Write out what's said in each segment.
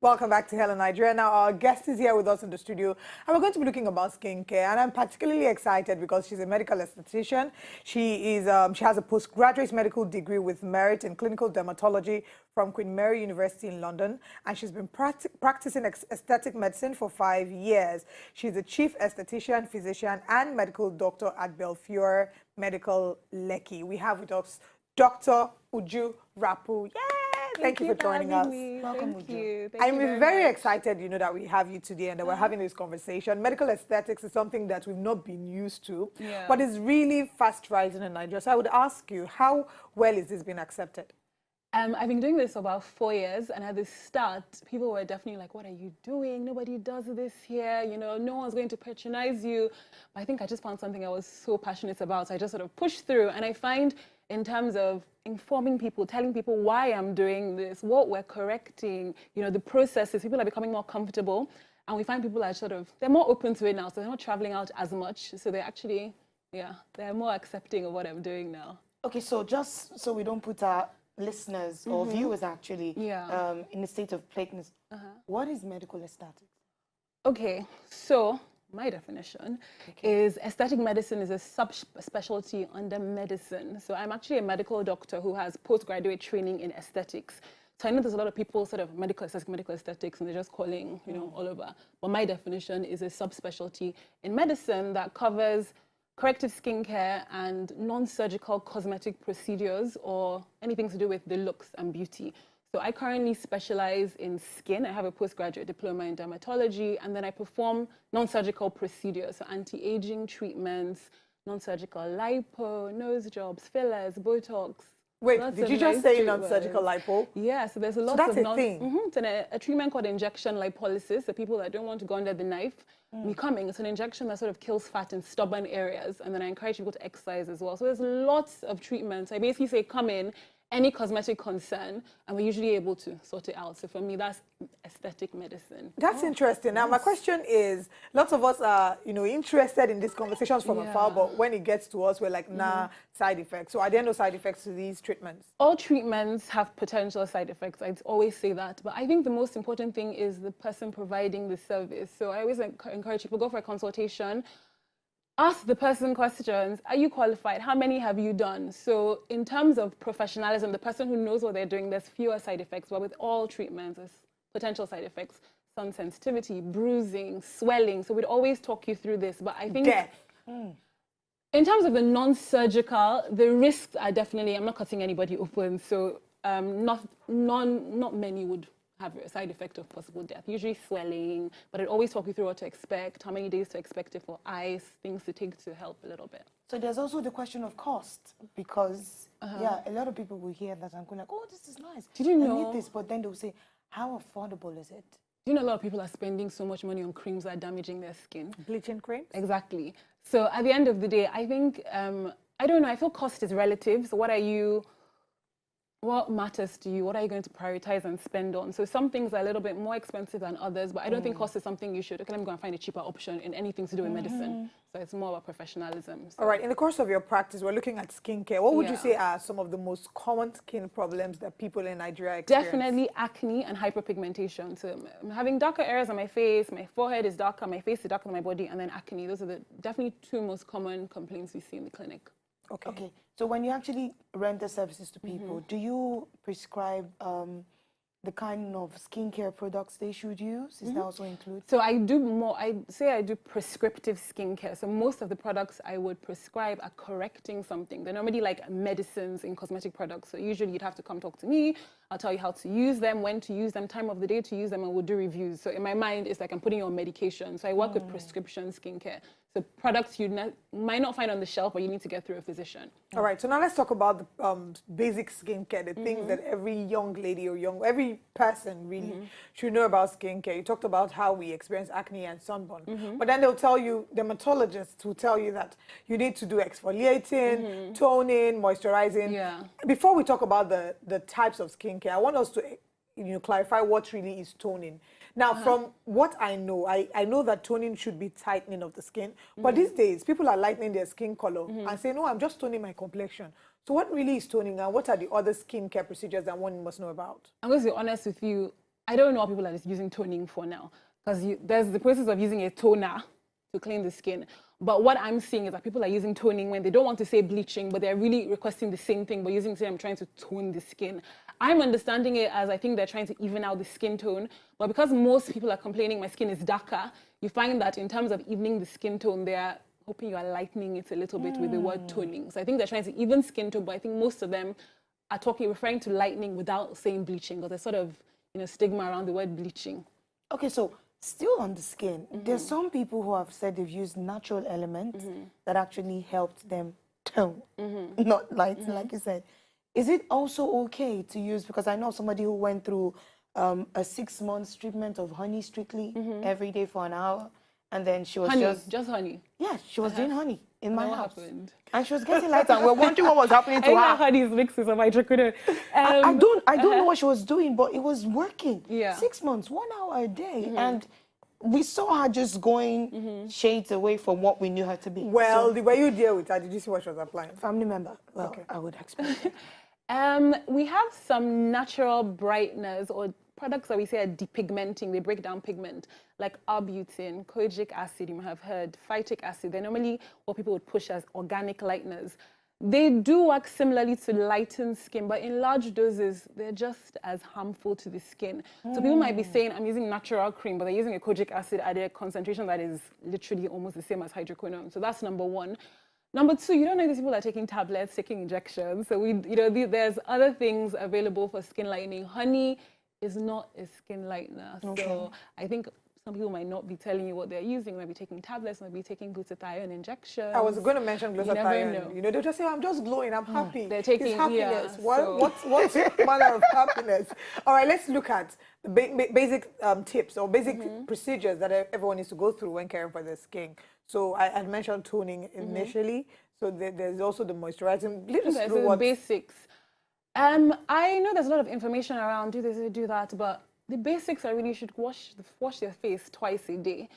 Welcome back to Hello Nigeria. Now, our guest is here with us in the studio, and we're going to be looking about skincare. And I'm particularly excited because she's a medical esthetician. She has a postgraduate medical degree with merit in clinical dermatology from Queen Mary University in London, and she's been practicing aesthetic medicine for 5 years. She's a chief esthetician, physician, and medical doctor at Belfiore Medical Lekki. We have with us Dr. Uju Rapu. Yay! Thank you for joining us. Welcome, Thank you. I'm very excited, that we have you today and that we're having this conversation. Medical aesthetics is something that we've not been used to, but it's really fast rising in Nigeria. So I would ask you, how well is this being accepted? I've been doing this for about 4 years, and at the start, people were definitely like, what are you doing? Nobody does this here. No one's going to patronize you. But I think I just found something I was so passionate about. So I just sort of pushed through, and I find in terms of informing people, telling people why I'm doing this, what we're correcting, the processes, people are becoming more comfortable, and we find people are they're more open to it now, so they're not traveling out as much, so they're actually, they're more accepting of what I'm doing now. Okay, so just so we don't put our listeners or viewers actually in a state of blankness, what is medical aesthetics? Okay, so my definition is aesthetic medicine is a subspecialty under medicine. So I'm actually a medical doctor who has postgraduate training in aesthetics. So I know there's a lot of people medical aesthetics, and they're just calling, all over. But my definition is a subspecialty in medicine that covers corrective skincare and non-surgical cosmetic procedures or anything to do with the looks and beauty. So I currently specialize in skin. I have a postgraduate diploma in dermatology, and then I perform non-surgical procedures, so anti-aging treatments, non-surgical lipo, nose jobs, fillers, Botox. Wait, did you just say non-surgical lipo? Yeah, so there's a lot of thing. It's a treatment called injection lipolysis. The people that don't want to go under the knife, becoming. It's an injection that sort of kills fat in stubborn areas, and then I encourage people to exercise as well. So there's lots of treatments. I basically say, come in, any cosmetic concern, and we're usually able to sort it out. So for me, that's aesthetic medicine. That's interesting. Now, my question is, lots of us are, interested in these conversations from afar, but when it gets to us, we're like, nah, side effects. So are there no side effects to these treatments? All treatments have potential side effects. I'd always say that. But I think the most important thing is the person providing the service. So I always encourage people, go for a consultation. Ask the person questions. Are you qualified? How many have you done? So in terms of professionalism, the person who knows what they're doing, there's fewer side effects. But with all treatments, there's potential side effects. Sun sensitivity, bruising, swelling. So we'd always talk you through this. But I think death. In terms of the non-surgical, the risks are definitely, I'm not cutting anybody open. So not many would have a side effect of possible death, usually swelling, but I'd always talk you through what to expect, how many days to expect it for ice, things to take to help a little bit. So there's also the question of cost, because, a lot of people will hear that and go like, oh, this is nice. Did you know? I need this, but then they'll say, how affordable is it? Do you know a lot of people are spending so much money on creams that are damaging their skin? Bleaching creams? Exactly. So at the end of the day, I think, I don't know, I feel cost is relative. So what matters to you? What are you going to prioritize and spend on? So some things are a little bit more expensive than others, but I don't think cost is something you should, okay, let me go and find a cheaper option in anything to do with medicine. So it's more about professionalism. So. All right, in the course of your practice, we're looking at skincare. What would you say are some of the most common skin problems that people in Nigeria experience? Definitely acne and hyperpigmentation. So I'm having darker areas on my face, my forehead is darker, my face is darker than my body, and then acne. Those are the definitely two most common complaints we see in the clinic. Okay. So when you actually render services to people, do you prescribe the kind of skincare products they should use? Is that also included? So I do prescriptive skincare. So most of the products I would prescribe are correcting something. They're normally like medicines in cosmetic products. So usually you'd have to come talk to me. I'll tell you how to use them, when to use them, time of the day to use them, and we'll do reviews. So in my mind, it's like I'm putting you on medication. So I work with prescription skincare. So products you might not find on the shelf, but you need to get through a physician. All right, so now let's talk about the basic skincare, the things that every young lady or every person really should know about skincare. You talked about how we experience acne and sunburn, but then they'll tell you, dermatologists will tell you that you need to do exfoliating, toning, moisturizing. Yeah. Before we talk about the types of skincare, I want us to clarify what really is toning. Now, from what I know that toning should be tightening of the skin. But these days, people are lightening their skin color and say, no, I'm just toning my complexion. So what really is toning, and what are the other skincare procedures that one must know about? I'm going to be honest with you. I don't know what people are just using toning for now, because there's the process of using a toner to clean the skin. But what I'm seeing is that people are using toning when they don't want to say bleaching, but they're really requesting the same thing, but using say I'm trying to tone the skin. I'm understanding it as I think they're trying to even out the skin tone. But because most people are complaining my skin is darker, you find that in terms of evening the skin tone, they're hoping you are lightening it a little bit with the word toning. So I think they're trying to even skin tone, but I think most of them are referring to lightening without saying bleaching, because there's sort of stigma around the word bleaching. Okay, so still on the skin, there's some people who have said they've used natural elements that actually helped them tone, not lighten, like you said. Is it also okay to use, because I know somebody who went through a 6-month treatment of honey strictly every day for an hour, and then she was just honey. Yeah, she was doing honey in my house. Happened? And she was getting lighter, and we're wondering what was happening to her. Honey is mixed with some hydrocodone. I don't know what she was doing, but it was working. Yeah. 6 months, 1 hour a day, and we saw her just going shades away from what we knew her to be. Well, the way you deal with her, did you see what she was applying? Family member. Well, okay. I would expect. We have some natural brighteners or products that we say are depigmenting. They break down pigment, like arbutin, kojic acid, you might have heard, phytic acid. They're normally what people would push as organic lighteners. They do work similarly to lighten skin, but in large doses, they're just as harmful to the skin. So people might be saying, I'm using natural cream, but they're using a kojic acid at a concentration that is literally almost the same as hydroquinone. So that's number one. Number two, you don't know these people are taking tablets, taking injections. So there's other things available for skin lightening. Honey is not a skin lightener. Okay. So I think some people might not be telling you what they're using. They might be taking tablets, might be taking glutathione injections. I was going to mention glutathione. You never know. They'll just say, I'm just glowing, I'm happy. They're taking happiness. Yeah, What manner of happiness? All right, let's look at the basic tips or basic procedures that everyone needs to go through when caring for their skin. So I mentioned toning initially. So there's also the moisturizing. Lead us through what basics. I know there's a lot of information around do this, do that, but the basics are really you should wash your face twice a day.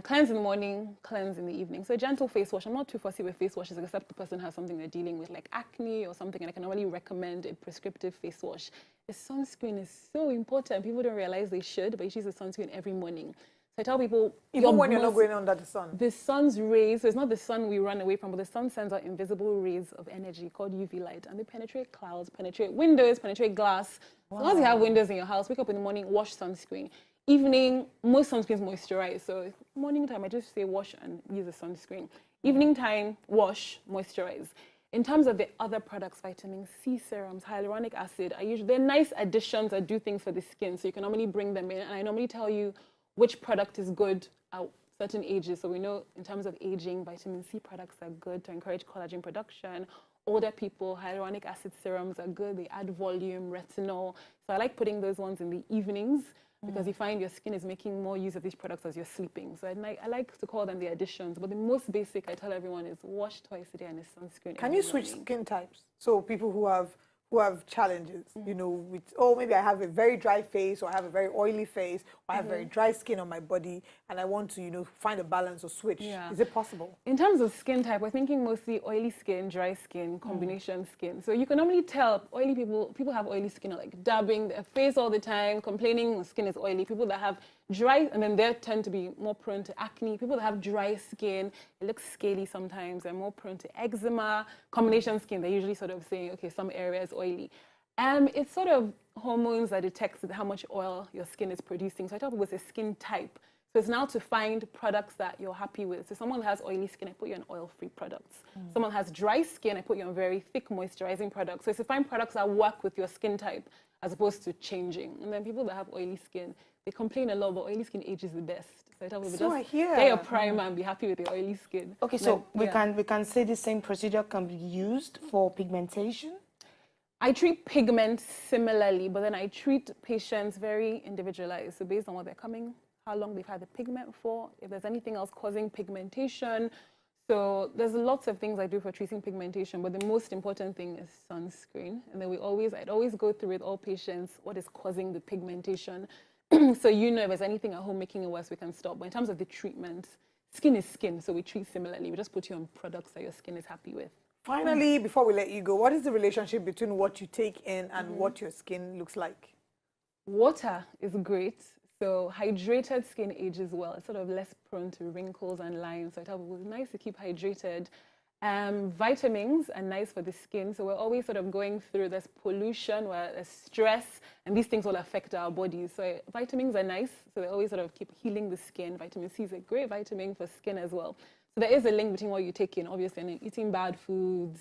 Cleanse in the morning, cleanse in the evening. So a gentle face wash. I'm not too fussy with face washes except the person has something they're dealing with like acne or something, and I can normally recommend a prescriptive face wash. The sunscreen is so important. People don't realize they should, but you should use a sunscreen every morning. So I tell people, even when you're not going under the sun. The sun's rays, so it's not the sun we run away from, but the sun sends out invisible rays of energy called UV light, and they penetrate clouds, penetrate windows, penetrate glass. Wow. So once you have windows in your house, wake up in the morning, wash sunscreen. Evening, most sunscreens moisturize. So morning time, I just say wash and use a sunscreen. Evening time, wash, moisturize. In terms of the other products, vitamin C serums, hyaluronic acid, they're nice additions that do things for the skin. So you can normally bring them in, and I normally tell you which product is good at certain ages. So we know in terms of aging, vitamin C products are good to encourage collagen production. Older people, hyaluronic acid serums are good. They add volume, retinol. So I like putting those ones in the evenings because you find your skin is making more use of these products as you're sleeping. So I like to call them the additions. But the most basic I tell everyone is wash twice a day and a sunscreen. Can you switch skin types? So people who have challenges, with, maybe I have a very dry face, or I have a very oily face, or I have very dry skin on my body, and I want to, find a balance or switch. Yeah. Is it possible? In terms of skin type, we're thinking mostly oily skin, dry skin, combination skin. So you can normally tell oily people have oily skin, are like dabbing their face all the time, complaining skin is oily. People that have dry, and then they tend to be more prone to acne. People that have dry skin, it looks scaly sometimes, they're more prone to eczema. Combination skin, they usually sort of say, okay, some areas oily. It's sort of hormones that detects how much oil your skin is producing. So I tell people it's a skin type. So it's now to find products that you're happy with. So someone that has oily skin, I put you on oil-free products. Someone has dry skin, I put you on very thick moisturizing products. So it's to find products that work with your skin type as opposed to changing. And then people that have oily skin, they complain a lot, but oily skin ages the best. So I tell people get your primer and be happy with your oily skin. Okay, so we can say the same procedure can be used for pigmentation? I treat pigment similarly, but then I treat patients very individualized. So based on what they're coming, how long they've had the pigment for, if there's anything else causing pigmentation. So there's lots of things I do for treating pigmentation, but the most important thing is sunscreen. And then I'd always go through with all patients what is causing the pigmentation. So if there's anything at home making it worse, we can stop. But in terms of the treatment, skin is skin, so we treat similarly. We just put you on products that your skin is happy with. Finally, before we let you go, what is the relationship between what you take in and what your skin looks like? Water is great. So hydrated skin ages well. It's sort of less prone to wrinkles and lines. So it's nice to keep hydrated. Vitamins are nice for the skin. So we're always sort of going through this pollution, where there's stress, and these things will affect our bodies. So vitamins are nice. So they always sort of keep healing the skin. Vitamin C is a great vitamin for skin as well. So there is a link between what you take in, obviously, and eating bad foods.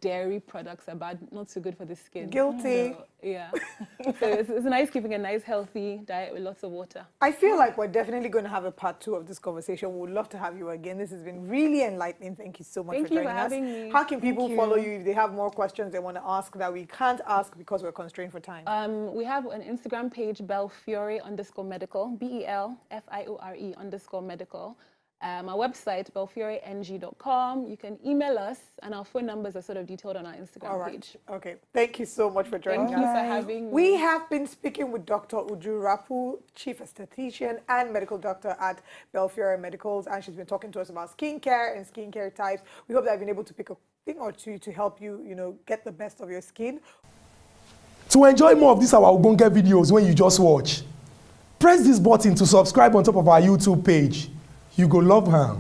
Dairy products are bad, not so good for the skin. Guilty. So, yeah. So it's nice keeping a nice, healthy diet with lots of water. I feel like we're definitely going to have a part 2 of this conversation. We would love to have you again. This has been really enlightening. Thank you so much for joining us. Having me. How can people follow you if they have more questions they want to ask that we can't ask because we're constrained for time? We have an Instagram page, Belfiore_medical, BELFIORE_medical. Our website, belfioreng.com. You can email us, and our phone numbers are sort of detailed on our Instagram page. Okay. Thank you so much for joining us. Thank you for having me. We have been speaking with Dr. Uju Rapu, Chief Esthetician and Medical Doctor at Belfiore Medicals, and she's been talking to us about skincare and skincare types. We hope that I've been able to pick a thing or two to help you, get the best of your skin. To enjoy more of these our Ogbonge videos when you just watch, press this button to subscribe on top of our YouTube page. You go love her.